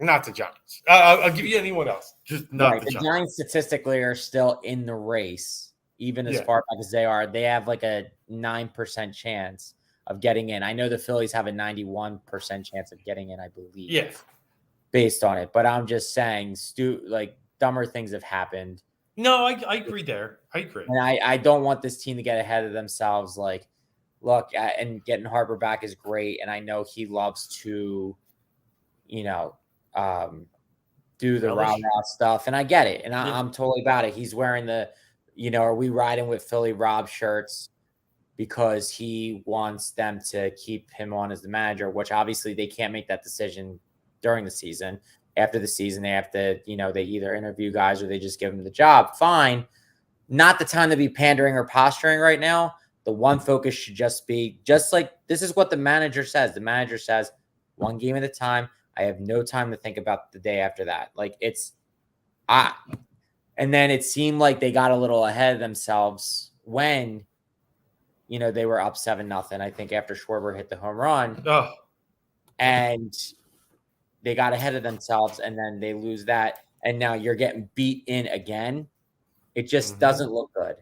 not the Giants. I'll give you anyone else, just not right. the The Giants. Giants statistically are still in the race, even as Yeah, far back as they are. They have like a 9% chance of getting in. I know the Phillies have a 91% chance of getting in, I believe, yeah. based on it. But I'm just saying, like dumber things have happened. No, I agree there. I agree. And I don't want this team to get ahead of themselves. Like, look, and getting Harper back is great. And I know he loves to, you know, um, do the rah Relish. rah stuff. And I get it. And Yeah, I'm totally about it. He's wearing are we riding with Philly Rob shirts because he wants them to keep him on as the manager, which obviously they can't make that decision during the season. After the season, they have to, they either interview guys or they just give them the job. Fine. Not the time to be pandering or posturing right now. The one focus should just be just like this is what the manager says. The manager says, one game at a time. I have no time to think about the day after that. Like and then it seemed like they got a little ahead of themselves when, they were up 7-0. I think after Schwarber hit the home run oh, and they got ahead of themselves and then they lose that. And now you're getting beat in again. It just doesn't look good.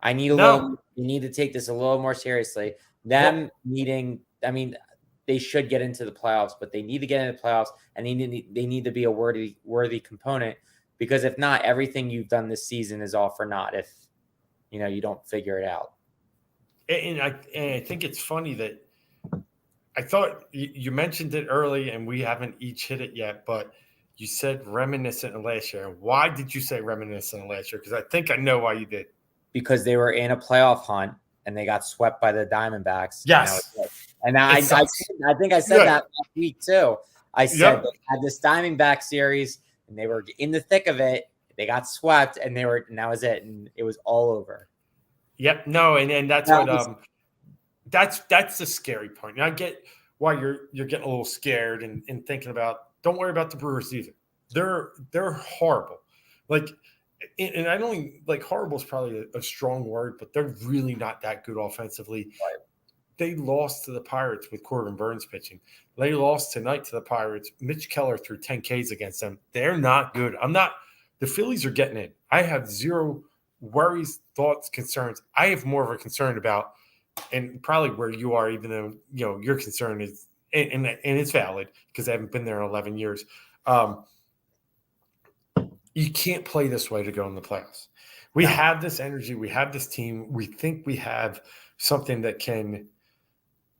I need no. you need to take this a little more seriously. Well, I mean, they should get into the playoffs, but they need to get into the playoffs and they need to be a worthy component because if not, everything you've done this season is all for naught if, you don't figure it out. and I think it's funny that I thought you mentioned it early, and we haven't each hit it yet, but you said reminiscent of last year. Why did you say reminiscent of last year? Because I think I know why you did. Because they were in a playoff hunt and they got swept by the Diamondbacks. And that was Yes, it. And it sucks. I think I said Yeah, that last week too. I said yep, they had this Diamondback series and they were in the thick of it. They got swept and that was it. And it was all over. yep. No, and that's That what was that's the scary point. And I get why you're getting a little scared and thinking about. Don't worry about the Brewers either. They're horrible. Like, and I don't even, like horrible is probably a strong word, but they're really not that good offensively. right. They lost to the Pirates with Corbin Burns pitching. They lost tonight to the Pirates. Mitch Keller threw 10 Ks against them. They're not good. The Phillies are getting in. I have zero worries, thoughts, concerns. I have more of a concern about, and probably where you are, even though, your concern is, and it's valid because I haven't been there in 11 years. You can't play this way to go in the playoffs. We No. have this energy. We have this team. We think we have something that can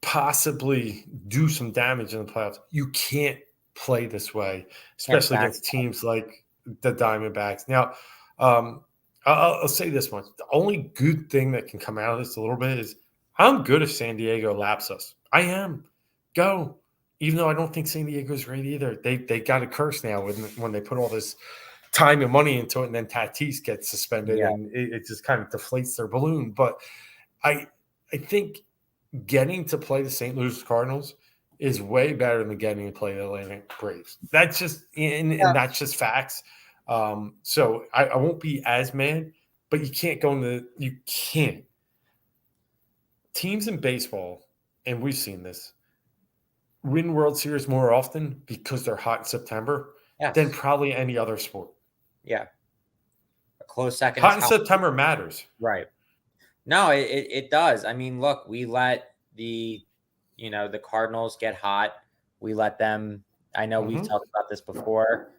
possibly do some damage in the playoffs. You can't play this way, Can't especially back. against teams like the Diamondbacks. Now, I'll say this much. The only good thing that can come out of this a little bit is I'm good if San Diego laps us. I am. Go. Even though I don't think San Diego's great either. They got a curse now when they put all this time and money into it, and then Tatis gets suspended, Yeah. and it just kind of deflates their balloon. But I think getting to play the St. Louis Cardinals is way better than getting to play the Atlanta Braves. That's just and that's just facts. So I won't be as mad, but you can't go into you can't. Teams in baseball, and we've seen this, win World Series more often because they're hot in September than Yes. probably any other sport. Yeah. A close second is Hot in how. September matters. Right. No, it does. I mean, look, we let the Cardinals get hot. We let them. I know we've Mm-hmm. talked about this before.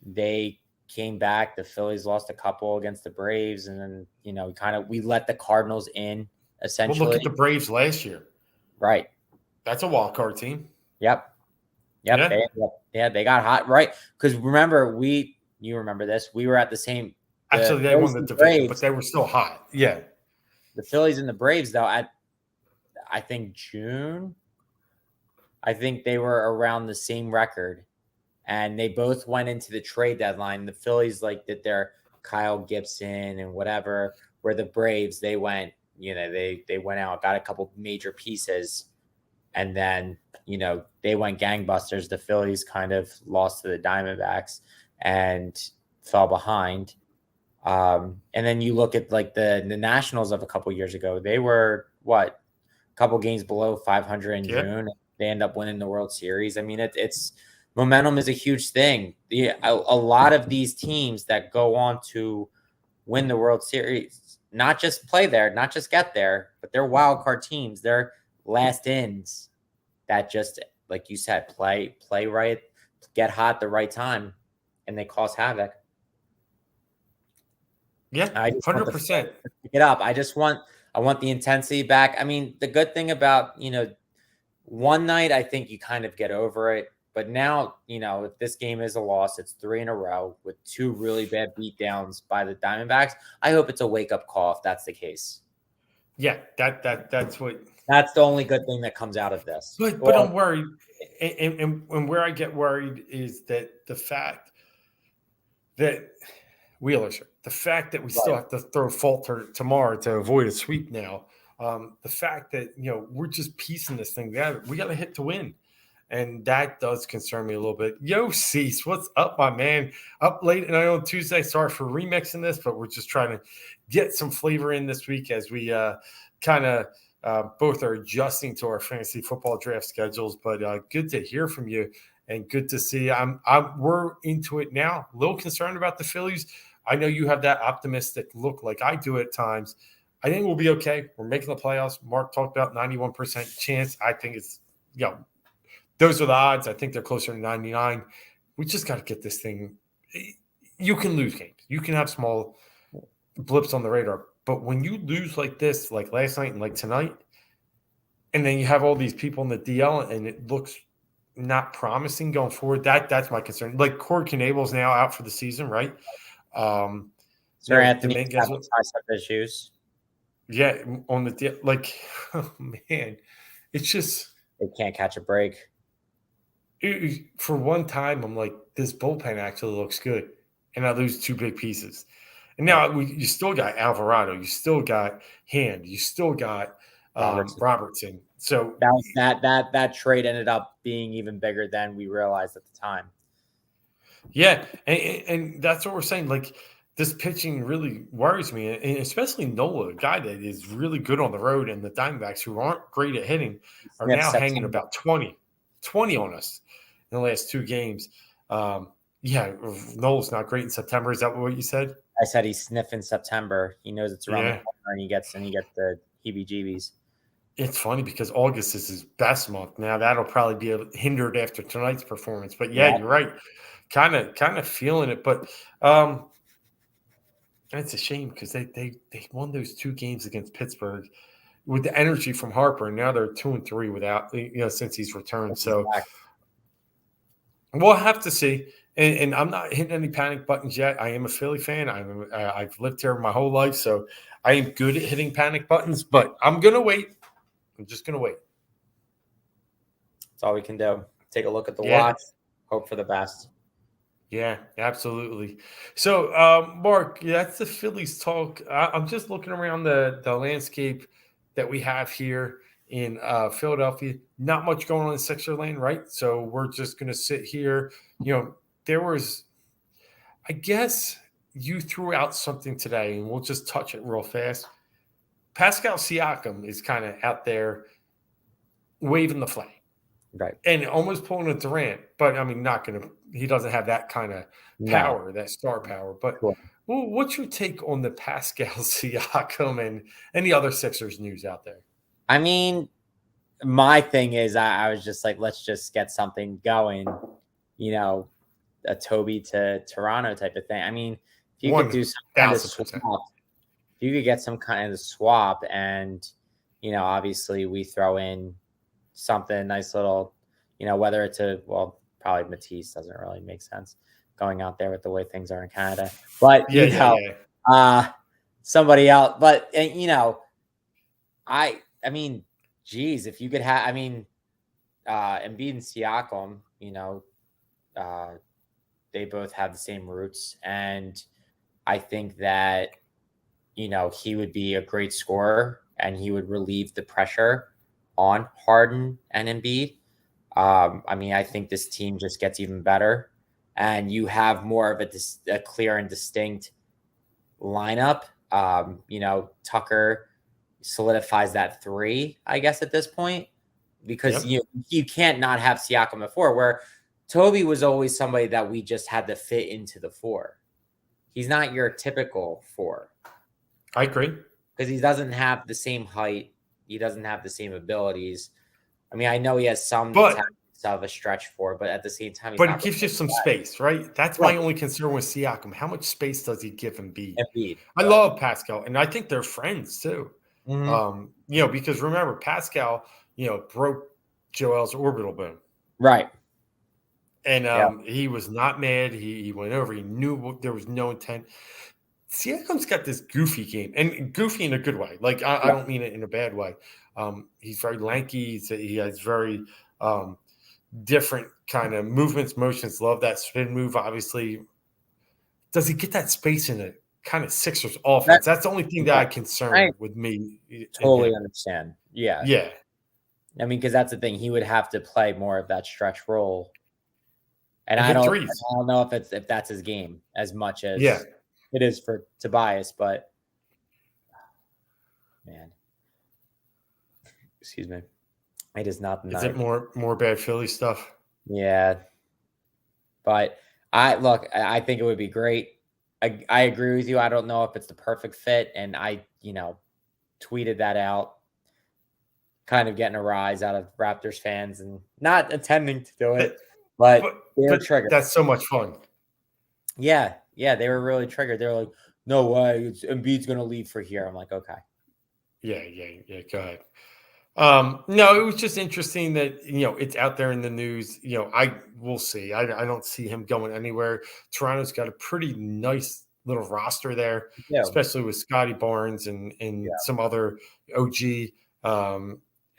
They came back. The Phillies lost a couple against the Braves, and then we let the Cardinals in Well, look essentially. at the Braves last year. Right. That's a wild card team. Yep. Yeah. They got hot, right? Because remember, you remember this. We were at the same. The Actually, they won Phillies the and the division, but Braves. they were still hot. Yeah. The Phillies and the Braves, though, at I think June. I think they were around the same record, and they both went into the trade deadline. The Phillies did their Kyle Gibson and whatever, where the Braves they went, they went out, got a couple major pieces, and then they went gangbusters. The Phillies kind of lost to the Diamondbacks and fell behind. And then you look at the Nationals of a couple years ago. They were what, a couple games below 500 in Yeah. June. They end up winning the World Series. I mean, it's momentum is a huge thing. A lot of these teams that go on to win the World Series, not just play there, not just get there, but they're wild card teams. They're last ins that just, like you said, play right, get hot at the right time, and they cause havoc. Yeah. I just want the 100%. to pick it up. I want the intensity back. I mean, the good thing about, one night, I think you kind of get over it. But now, if this game is a loss, it's 3 in a row with 2 really bad beatdowns by the Diamondbacks. I hope it's a wake-up call if that's the case. Yeah, that's what. That's the only good thing that comes out of this. But I'm worried, and where I get worried is that the fact that Wheeler's the fact that we still have to throw Falter tomorrow to avoid a sweep now. The fact that we're just piecing this thing together. We got to hit to win, and that does concern me a little bit. Yo, Cease, what's up, my man? Up late and on Tuesday. Sorry for remixing this, but we're just trying to get some flavor in this week as we kind of both are adjusting to our fantasy football draft schedules. But good to hear from you. And good to see. We're into it now. A little concerned about the Phillies. I know you have that optimistic look like I do at times. I think we'll be okay. We're making the playoffs. Marc talked about 91% chance. I think it's, those are the odds. I think they're closer to 99. We just got to get this thing. You can lose games. You can have small blips on the radar. But when you lose like this, like last night and like tonight, and then you have all these people in the DL and it looks not promising going forward. That's my concern. Like Corey Knable's now out for the season, right? Sir Anthony's Dominguez, having tricep issues. yeah, on the oh man, it's just They can't catch a break. For one time, I'm like, this bullpen actually looks good, and I lose 2 big pieces. And now you still got Alvarado, you still got Hand, you still got Robertson. So that trade ended up being even bigger than we realized at the time. Yeah, and that's what we're saying. Like, this pitching really worries me, and especially Nola, a guy that is really good on the road, and the Diamondbacks, who aren't great at hitting, are now hanging about 20 on us in the last 2 games. Yeah, Nola's not great in September. Is that what you said? I said he's sniffing September. He knows it's around the corner, and he gets the heebie-jeebies. It's funny because August is his best month. Now that'll probably be hindered after tonight's performance. But yeah, you're right. Kind of feeling it. But it's a shame because they won those 2 games against Pittsburgh with the energy from Harper, and now they're 2-3 without since he's returned. So we'll have to see. And I'm not hitting any panic buttons yet. I am a Philly fan. I've lived here my whole life, so I am good at hitting panic buttons. But I'm gonna wait. I'm just going to wait. That's all we can do. Take a look at the watch. Hope for the best. Yeah, absolutely. So, Mark, yeah, that's the Phillies talk. I'm just looking around the landscape that we have here in Philadelphia. Not much going on in Sixer Lane, right? So we're just going to sit here. There was, I guess, you threw out something today, and we'll just touch it real fast. Pascal Siakam is kind of out there waving the flag Right. and almost pulling a Durant, but I mean, not going to. He doesn't have that kind of No. power, that star power. But Sure. what's your take on the Pascal Siakam and any other Sixers news out there? I mean, my thing is, I was just like, let's just get something going, you know, a Toby to Toronto type of thing. I mean, if you could One do some kind of thousand swap, percent. if you could get some kind of swap, and obviously we throw in something nice little, whether it's probably Matisse doesn't really make sense going out there with the way things are in Canada, but Yeah, yeah, yeah. uh, somebody else. But I mean, geez, if you could have, I mean, Embiid and Siakam, uh, they both have the same roots, and I think that he would be a great scorer and he would relieve the pressure on Harden and Embiid. I mean, I think this team just gets even better, and you have more of a clear and distinct lineup. Tucker solidifies that three, I guess, at this point, because Yep. you can't not have Siakam at four, where Toby was always somebody that we just had to fit into the four. He's not your typical four I agree. because he doesn't have the same height. He doesn't have the same abilities. I mean, I know he has some But tactics of a stretch four, but at the same time, he's but it not gives you really some that. space, right? That's my Right. only concern with Siakam. How much space does he give Embiid? Embiid. I Right. love Pascal, and I think they're friends too. Mm-hmm. Because remember, Pascal, broke Joel's orbital bone. Right. And Yeah. he was not mad. He went over. He knew there was no intent. Siakam's got this goofy game, and goofy in a good way. Like I Yeah. don't mean it in a bad way. He's very lanky. He has very different kind of movements, motions. Love that spin move. Obviously, does he get that space in a kind of Sixers That, offense? That's the only thing that yeah. I I concern with me in totally him. understand. Yeah. Yeah, I mean, because that's the thing. He would have to play more of that stretch role. And and I hit don't, threes. I don't know if that's his game as much Yeah, as it is for Tobias, but man, excuse me, it is not the is it night. more bad Philly stuff? Yeah, but I think it would be great. I agree with you. I don't know if it's the perfect fit, and I tweeted that out, kind of getting a rise out of Raptors fans and not intending to do But it, but but they're but triggered. that's so much fun. Yeah, they were really triggered. They were like, "No way, Embiid's going to leave for here." I'm like, "Okay." Yeah. Go ahead. No, it was just interesting that it's out there in the news. I will see. I don't see him going anywhere. Toronto's got a pretty nice little roster there, Yeah, especially with Scotty Barnes and some other OG.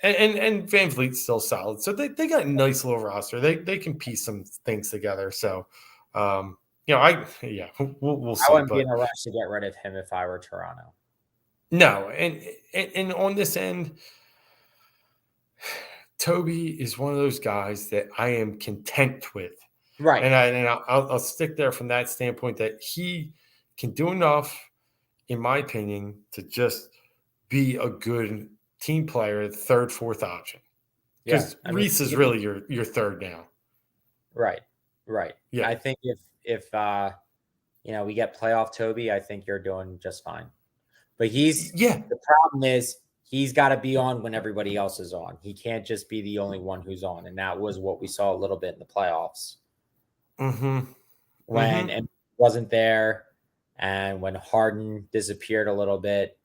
And Van Vliet's still solid. So they got a nice little roster. They can piece some things together. So we'll I see. wouldn't be in But a rush to get rid of him if I were Toronto. no, and on this end, Toby is one of those guys that I am content with, Right. and I'll stick there from that standpoint that he can do enough, in my opinion, to just be a good team player, third, fourth option. Yeah. Because I mean, Reese is really your third now. right. Right. Yeah, I think if we get playoff Toby, I think you're doing just fine. But yeah, the problem is he's got to be on when everybody else is on. He can't just be the only one who's on. And that was what we saw a little bit in the playoffs mm-hmm, when mm-hmm, and wasn't there, and when Harden disappeared a little bit.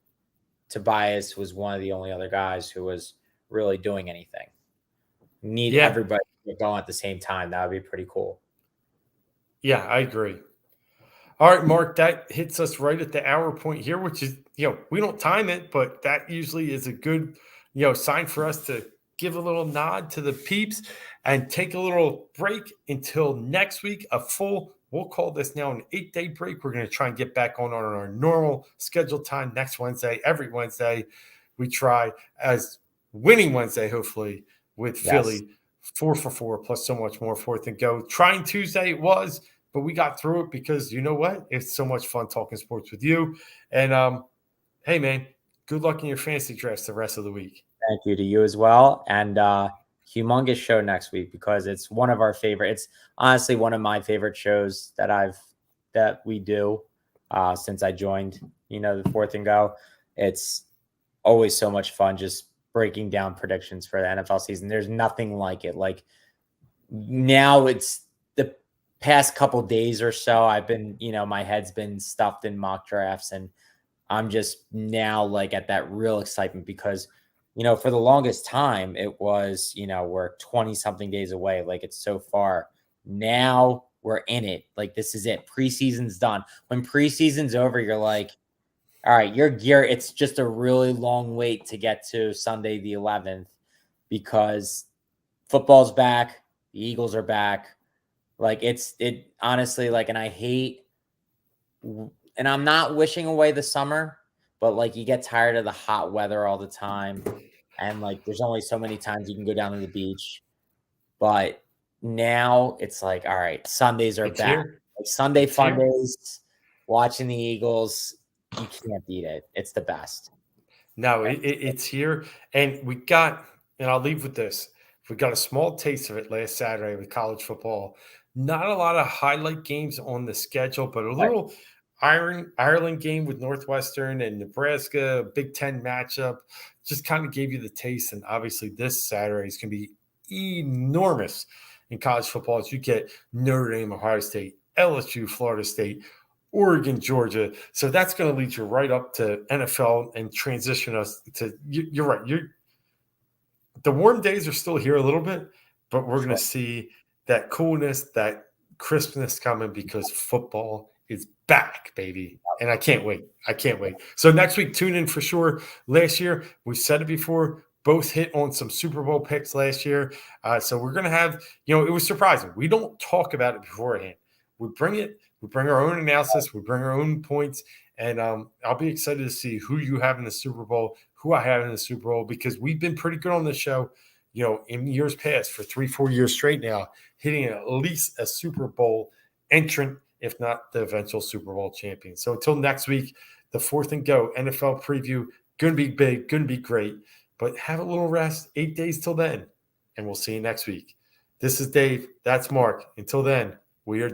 Tobias was one of the only other guys who was really doing anything. Need yeah, everybody to go at the same time. That would be pretty cool. yeah. I agree. All right, Mark, that hits us right at the hour point here, which is, we don't time it, but that usually is a good, sign for us to give a little nod to the peeps and take a little break until next week, a full We'll call this now an 8-day break. We're going to try and get back on our normal scheduled time next Wednesday. Every Wednesday, we try as winning Wednesday, hopefully, with Yes. Philly 4 for 4 plus so much more. Fourth and go. Trying Tuesday it was, but we got through it because you know what? It's so much fun talking sports with you. And hey, man, good luck in your fantasy drafts the rest of the week. Thank you to you as well. And humongous show next week because it's one of our favorite. It's honestly one of my favorite shows that we do since I joined, the Fourth and Go. It's always so much fun just breaking down predictions for the NFL season. There's nothing like it. Like now it's the past couple days or so, I've been, my head's been stuffed in mock drafts, and I'm just now like at that real excitement because, for the longest time it was, we're 20 something days away. Like it's so far. Now we're in it. Like this is it. Preseason's done. When preseason's over, you're like, all right, you're geared. It's just a really long wait to get to Sunday the 11th because football's back. The Eagles are back. Like it honestly, like, and I hate, and I'm not wishing away the summer, but like you get tired of the hot weather all the time. And like there's only so many times you can go down to the beach. But now it's like, all right, Sundays are It's back. here. Like Sunday It's fun here. days, watching the Eagles, you can't beat it. It's the best. No, it's here. And we got, and I'll leave with this. We got a small taste of it last Saturday with college football. Not a lot of highlight games on the schedule, but a Right. little Ireland game with Northwestern and Nebraska, Big Ten matchup, just kind of gave you the taste. And obviously, this Saturday is going to be enormous in college football as you get Notre Dame, Ohio State, LSU, Florida State, Oregon, Georgia. So that's going to lead you right up to NFL and transition us to. You're right. The warm days are still here a little bit, but we're going to Sure. see that coolness, that crispness coming because football is back, baby. And I can't wait. I can't wait. So next week, tune in for sure. Last year, we said it before, both hit on some Super Bowl picks last year. So we're going to have, it was surprising. We don't talk about it beforehand. We bring our own analysis, we bring our own points. And I'll be excited to see who you have in the Super Bowl, who I have in the Super Bowl, because we've been pretty good on this show, in years past for 3-4 years straight now, hitting at least a Super Bowl entrant, if not the eventual Super Bowl champion. So until next week, the Fourth and Go NFL preview, going to be big, going to be great, but have a little rest, 8 days till then, and we'll see you next week. This is Dave. That's Mark. Until then, we are